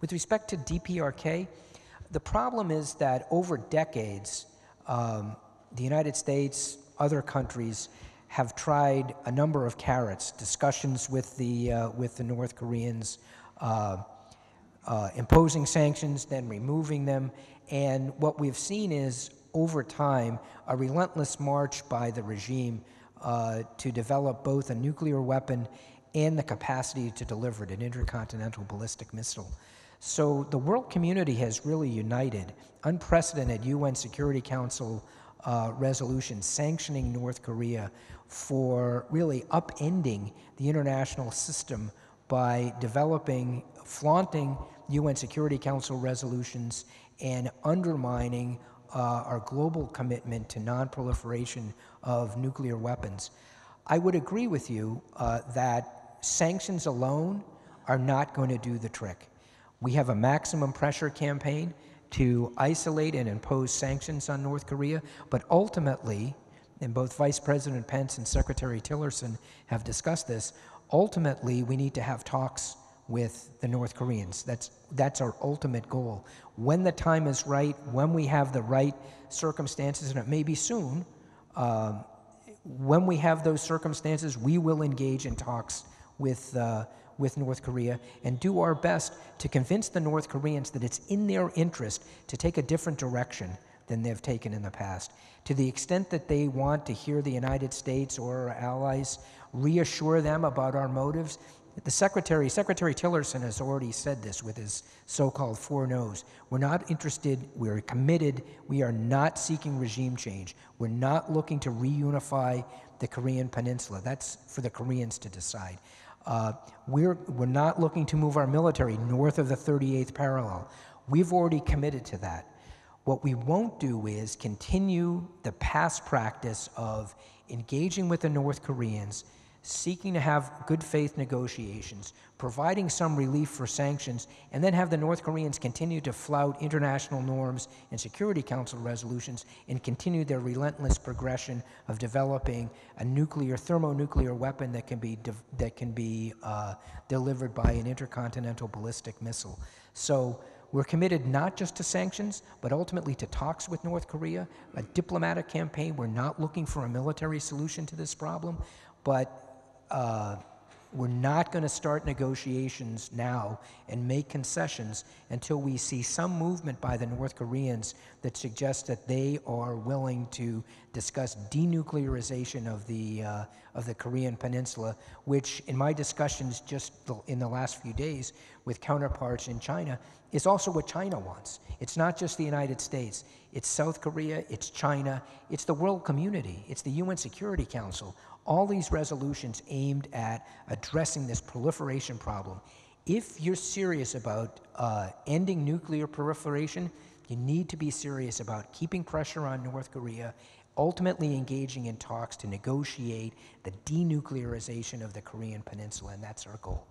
With respect to DPRK, the problem is that over decades, the United States, other countries have tried a number of carrots, discussions with the North Koreans, imposing sanctions, then removing them. And what we've seen is, over time, a relentless march by the regime to develop both a nuclear weapon and the capacity to deliver it, an intercontinental ballistic missile. So the world community has really united. Unprecedented UN Security Council resolution sanctioning North Korea for really upending the international system by developing, flaunting UN Security Council resolutions and undermining our global commitment to non-proliferation of nuclear weapons. I would agree with you that sanctions alone are not going to do the trick. We have a maximum pressure campaign to isolate and impose sanctions on North Korea, but ultimately, and both Vice President Pence and Secretary Tillerson have discussed this, ultimately we need to have talks with the North Koreans. That's our ultimate goal. When the time is right, when we have the right circumstances, and it may be soon, when we have those circumstances, we will engage in talks with North Korea and do our best to convince the North Koreans that it's in their interest to take a different direction than they've taken in the past. To the extent that they want to hear the United States or our allies reassure them about our motives, Secretary Tillerson has already said this with his so-called 4 no's. We're not interested, we're committed, we are not seeking regime change. We're not looking to reunify the Korean Peninsula. That's for the Koreans to decide. We're not looking to move our military north of the 38th parallel. We've already committed to that. What we won't do is continue the past practice of engaging with the North Koreans, seeking to have good faith negotiations, providing some relief for sanctions, and then have the North Koreans continue to flout international norms and Security Council resolutions and continue their relentless progression of developing a thermonuclear weapon that can be delivered by an intercontinental ballistic missile. So we're committed not just to sanctions, but ultimately to talks with North Korea, a diplomatic campaign. We're not looking for a military solution to this problem, but we're not going to start negotiations now and make concessions until we see some movement by the North Koreans that suggests that they are willing to discuss denuclearization of the Korean Peninsula, which in my discussions just in the last few days with counterparts in China is also what China wants. It's not just the United States. It's South Korea, it's China, it's the world community, it's the UN Security Council. All these resolutions aimed at addressing this proliferation problem. If you're serious about ending nuclear proliferation, you need to be serious about keeping pressure on North Korea, ultimately engaging in talks to negotiate the denuclearization of the Korean Peninsula, and that's our goal.